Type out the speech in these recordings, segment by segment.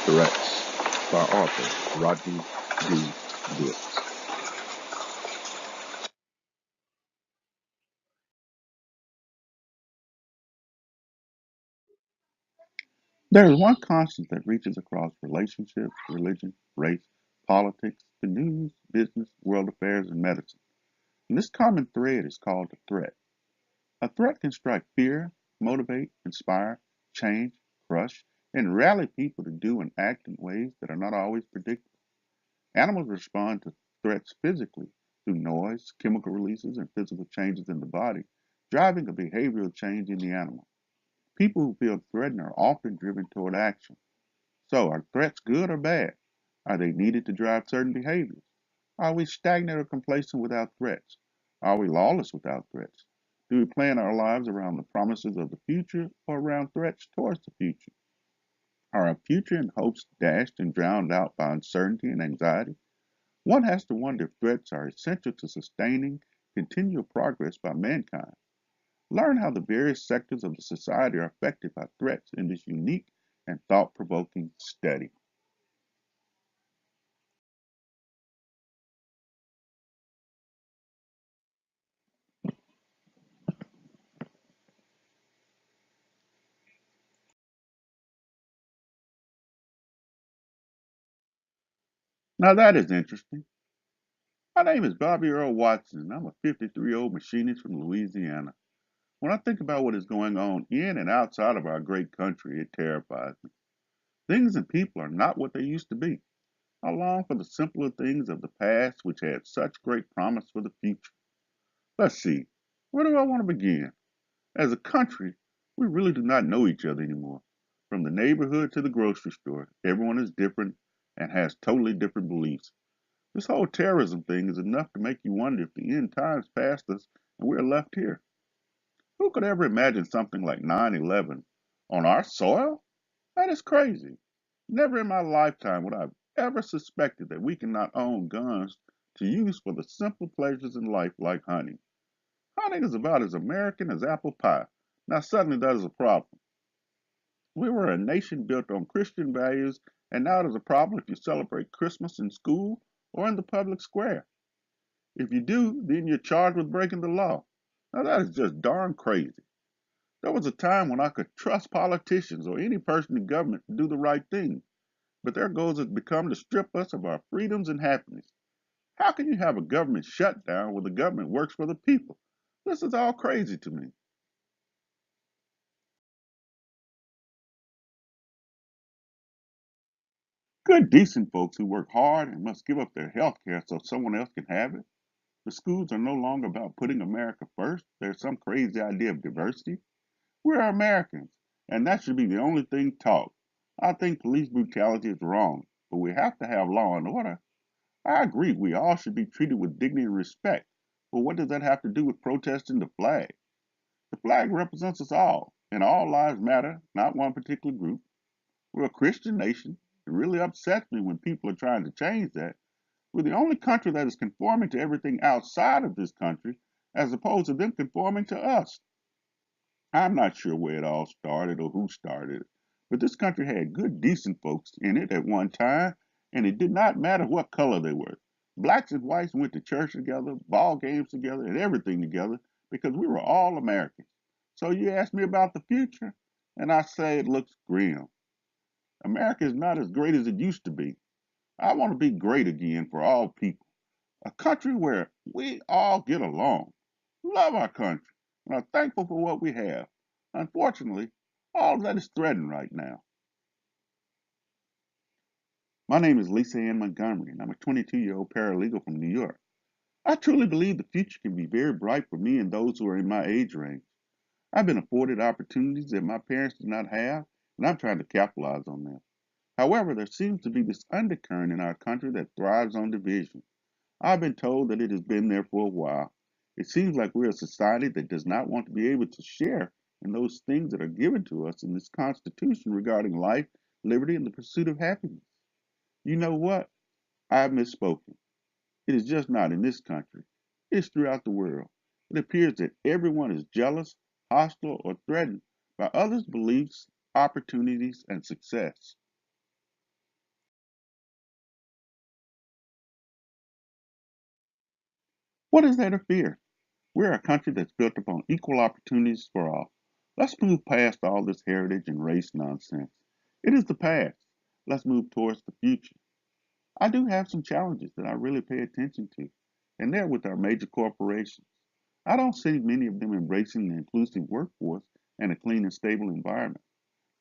Threats by author Rodney D. Brooks. There is one constant that reaches across relationships, religion, race, politics, the news, business, world affairs, and medicine. And this common thread is called a threat. A threat can strike fear, motivate, inspire, change, crush, and rally people to do and act in ways that are not always predictable. Animals respond to threats physically through noise, chemical releases, and physical changes in the body, driving a behavioral change in the animal. People who feel threatened are often driven toward action. So, are threats good or bad? Are they needed to drive certain behaviors? Are we stagnant or complacent without threats? Are we lawless without threats? Do we plan our lives around the promises of the future or around threats towards the future? Are our future and hopes dashed and drowned out by uncertainty and anxiety? One has to wonder if threats are essential to sustaining continual progress by mankind. Learn how the various sectors of the society are affected by threats in this unique and thought provoking study. Now that is interesting. My name is Bobby Earl Watson, and I'm a 53-year-old machinist from Louisiana. When I think about what is going on in and outside of our great country, it terrifies me. Things and people are not what they used to be. I long for the simpler things of the past which had such great promise for the future. Let's see, where do I want to begin? As a country, we really do not know each other anymore. From the neighborhood to the grocery store, everyone is different and has totally different beliefs. This whole terrorism thing is enough to make you wonder if the end times passed us and we're left here. Who could ever imagine something like 9/11 on our soil? That is crazy. Never in my lifetime would I have ever suspected that we cannot own guns to use for the simple pleasures in life like hunting. Hunting is about as American as apple pie. Now suddenly that is a problem. We were a nation built on Christian values, and now it is a problem if you celebrate Christmas in school or in the public square. If you do, then you're charged with breaking the law. Now that is just darn crazy. There was a time when I could trust politicians or any person in government to do the right thing, but their goals has become to strip us of our freedoms and happiness. How can you have a government shutdown where the government works for the people? This is all crazy to me. Good, decent folks who work hard and must give up their health care so someone else can have it. The schools are no longer about putting America first. There's some crazy idea of diversity. We're Americans, and that should be the only thing taught. I think police brutality is wrong, but we have to have law and order. I agree we all should be treated with dignity and respect, but what does that have to do with protesting the flag? The flag represents us all, and all lives matter, not one particular group. We're a Christian nation. It really upsets me when people are trying to change that. We're the only country that is conforming to everything outside of this country, as opposed to them conforming to us. I'm not sure where it all started or who started it, but this country had good, decent folks in it at one time, and it did not matter what color they were. Blacks and whites went to church together, ball games together, and everything together because we were all Americans. So you ask me about the future, and I say it looks grim. America is not as great as it used to be. I want to be great again for all people. A country where we all get along, love our country, and are thankful for what we have. Unfortunately, all of that is threatened right now. My name is Lisa Ann Montgomery, and I'm a 22-year-old paralegal from New York. I truly believe the future can be very bright for me and those who are in my age range. I've been afforded opportunities that my parents did not have, and I'm trying to capitalize on them. However, there seems to be this undercurrent in our country that thrives on division. I've been told that it has been there for a while. It seems like we're a society that does not want to be able to share in those things that are given to us in this Constitution regarding life, liberty, and the pursuit of happiness. You know what? I've misspoken. It is just not in this country. It's throughout the world. It appears that everyone is jealous, hostile, or threatened by others' beliefs, opportunities, and success. What is there to fear? We're a country that's built upon equal opportunities for all. Let's move past all this heritage and race nonsense. It is the past. Let's move towards the future. I do have some challenges that I really pay attention to, and they're with our major corporations. I don't see many of them embracing the inclusive workforce and a clean and stable environment.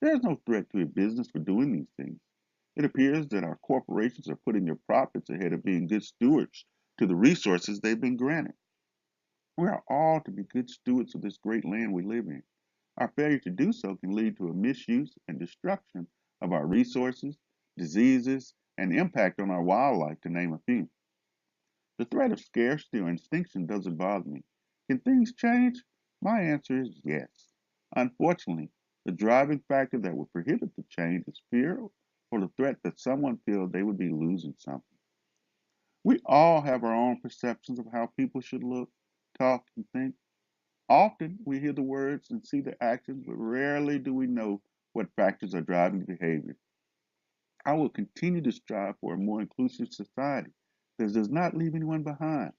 There is no threat to a business for doing these things. It appears that our corporations are putting their profits ahead of being good stewards to the resources they've been granted. We are all to be good stewards of this great land we live in. Our failure to do so can lead to a misuse and destruction of our resources, diseases, and impact on our wildlife, to name a few. The threat of scarcity or extinction doesn't bother me. Can things change? My answer is yes. Unfortunately, the driving factor that would prohibit the change is fear or the threat that someone feels they would be losing something. We all have our own perceptions of how people should look, talk, and think. Often we hear the words and see the actions, but rarely do we know what factors are driving the behavior. I will continue to strive for a more inclusive society that does not leave anyone behind.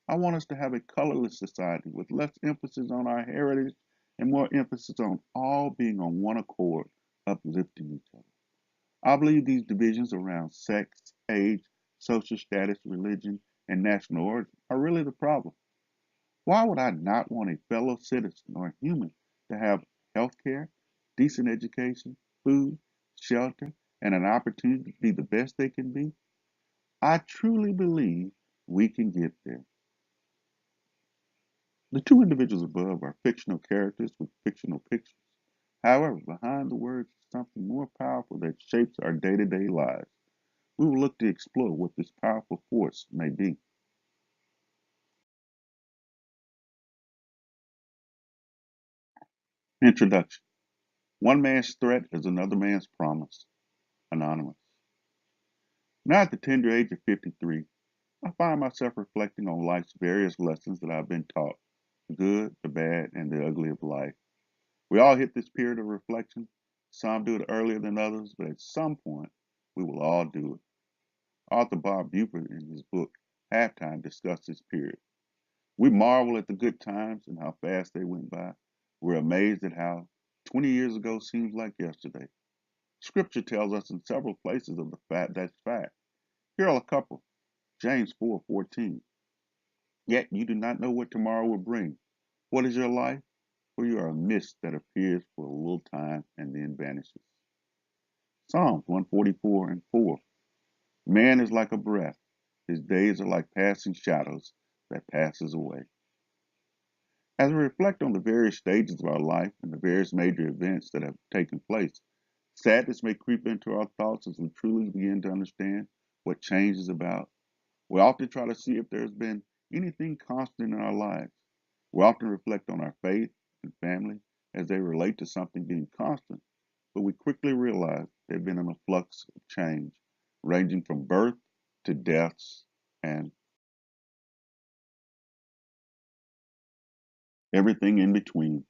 I want us to have a colorless society with less emphasis on our heritage and more emphasis on all being on one accord, uplifting each other. I believe these divisions around sex, age, social status, religion, and national origin are really the problem. Why would I not want a fellow citizen or a human to have health care, decent education, food, shelter, and an opportunity to be the best they can be? I truly believe we can get there. The two individuals above are fictional characters with fictional pictures. However, behind the words is something more powerful that shapes our day to day lives. We will look to explore what this powerful force may be. Introduction. One man's threat is another man's promise. Anonymous. Now, at the tender age of 53, I find myself reflecting on life's various lessons that I've been taught, the good, the bad, and the ugly of life. We all hit this period of reflection. Some do it earlier than others, but at some point, we will all do it. Author Bob Buford, in his book Halftime, discussed this period. We marvel at the good times and how fast they went by. We're amazed at how 20 years ago seems like yesterday. Scripture tells us in several places of the fact that's fact. Here are a couple. James 4:14. Yet you do not know what tomorrow will bring. What is your life? For you are a mist that appears for a little time and then vanishes. Psalms 144:4. Man is like a breath. His days are like passing shadows that passes away. As we reflect on the various stages of our life and the various major events that have taken place, sadness may creep into our thoughts as we truly begin to understand what change is about. We often try to see if there's been anything constant in our lives. We often reflect on our faith and family as they relate to something being constant, but we quickly realize they've been in a flux of change, ranging from birth to deaths and everything in between.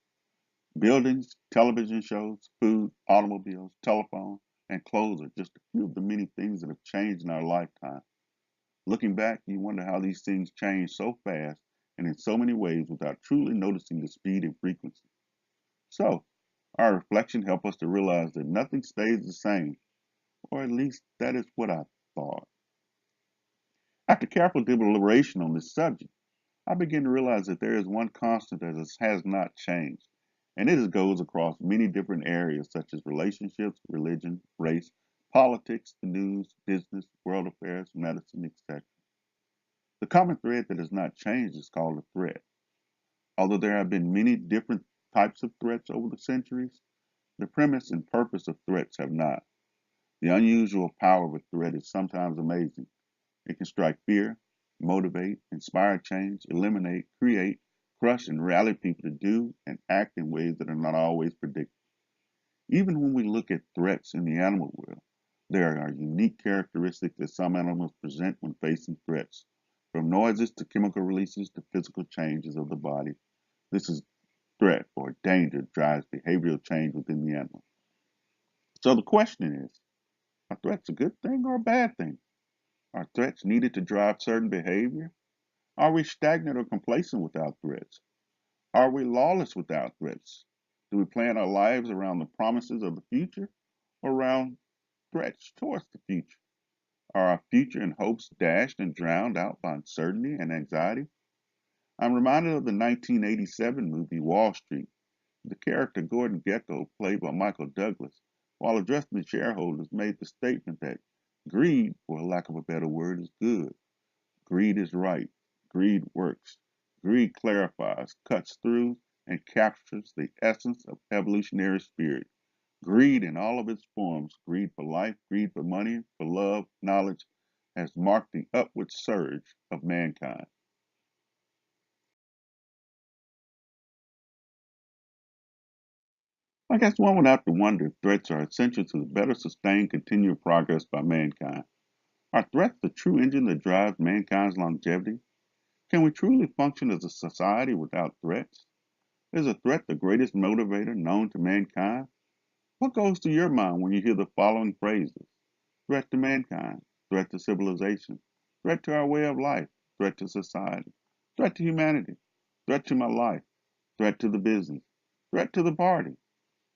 Buildings, television shows, food, automobiles, telephones, and clothes are just a few of the many things that have changed in our lifetime. Looking back, you wonder how these things change so fast and in so many ways without truly noticing the speed and frequency. So, our reflection helps us to realize that nothing stays the same, or at least that is what I thought. After careful deliberation on this subject, I begin to realize that there is one constant that has not changed, and it goes across many different areas such as relationships, religion, race, politics, the news, business, world affairs, medicine, etc. The common thread that has not changed is called a threat. Although there have been many different types of threats over the centuries, the premise and purpose of threats have not. The unusual power of a threat is sometimes amazing. It can strike fear, motivate, inspire change, eliminate, create, crush, and rally people to do and act in ways that are not always predicted. Even when we look at threats in the animal world, there are unique characteristics that some animals present when facing threats. From noises to chemical releases to physical changes of the body, this is threat or danger drives behavioral change within the animal. So the question is, are threats a good thing or a bad thing? Are threats needed to drive certain behavior? Are we stagnant or complacent without threats? Are we lawless without threats? Do we plan our lives around the promises of the future or around threats towards the future? Are our future and hopes dashed and drowned out by uncertainty and anxiety? I'm reminded of the 1987 movie Wall Street. The character Gordon Gekko, played by Michael Douglas, while addressing the shareholders, made the statement that greed, for lack of a better word, is good. Greed is right. Greed works. Greed clarifies, cuts through, and captures the essence of evolutionary spirit. Greed in all of its forms, greed for life, greed for money, for love, knowledge, has marked the upward surge of mankind. I guess one would have to wonder if threats are essential to the better sustained continued progress by mankind. Are threats the true engine that drives mankind's longevity? Can we truly function as a society without threats? Is a threat the greatest motivator known to mankind? What goes to your mind when you hear the following phrases? Threat to mankind, threat to civilization, threat to our way of life, threat to society, threat to humanity, threat to my life, threat to the business, threat to the party,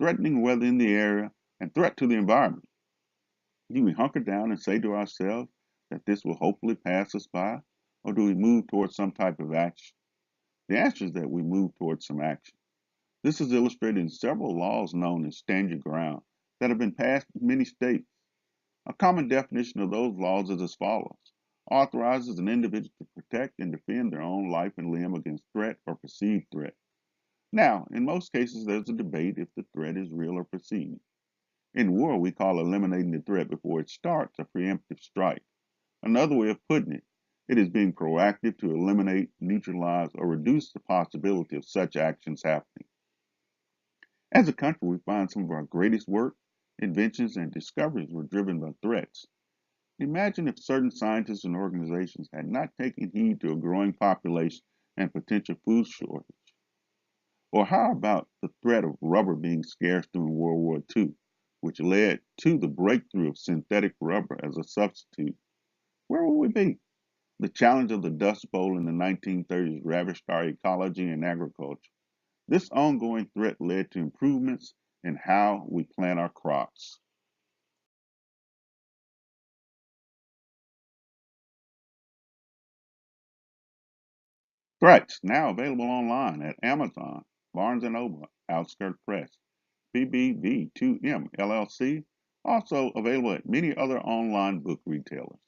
threatening weather in the area, and threat to the environment. Do we hunker down and say to ourselves that this will hopefully pass us by, or do we move towards some type of action? The answer is that we move towards some action. This is illustrated in several laws known as stand your ground that have been passed in many states. A common definition of those laws is as follows: authorizes an individual to protect and defend their own life and limb against threat or perceived threat. Now, in most cases, there's a debate if the threat is real or perceived. In war, we call eliminating the threat before it starts a preemptive strike. Another way of putting it, it is being proactive to eliminate, neutralize, or reduce the possibility of such actions happening. As a country, we find some of our greatest work, inventions, and discoveries were driven by threats. Imagine if certain scientists and organizations had not taken heed to a growing population and potential food shortage. Or how about the threat of rubber being scarce during World War II, which led to the breakthrough of synthetic rubber as a substitute? Where would we be? The challenge of the Dust Bowl in the 1930s ravaged our ecology and agriculture. This ongoing threat led to improvements in how we plant our crops. Threats now available online at Amazon, Barnes& and Noble, Outskirt Press, BBV2M LLC, also available at many other online book retailers.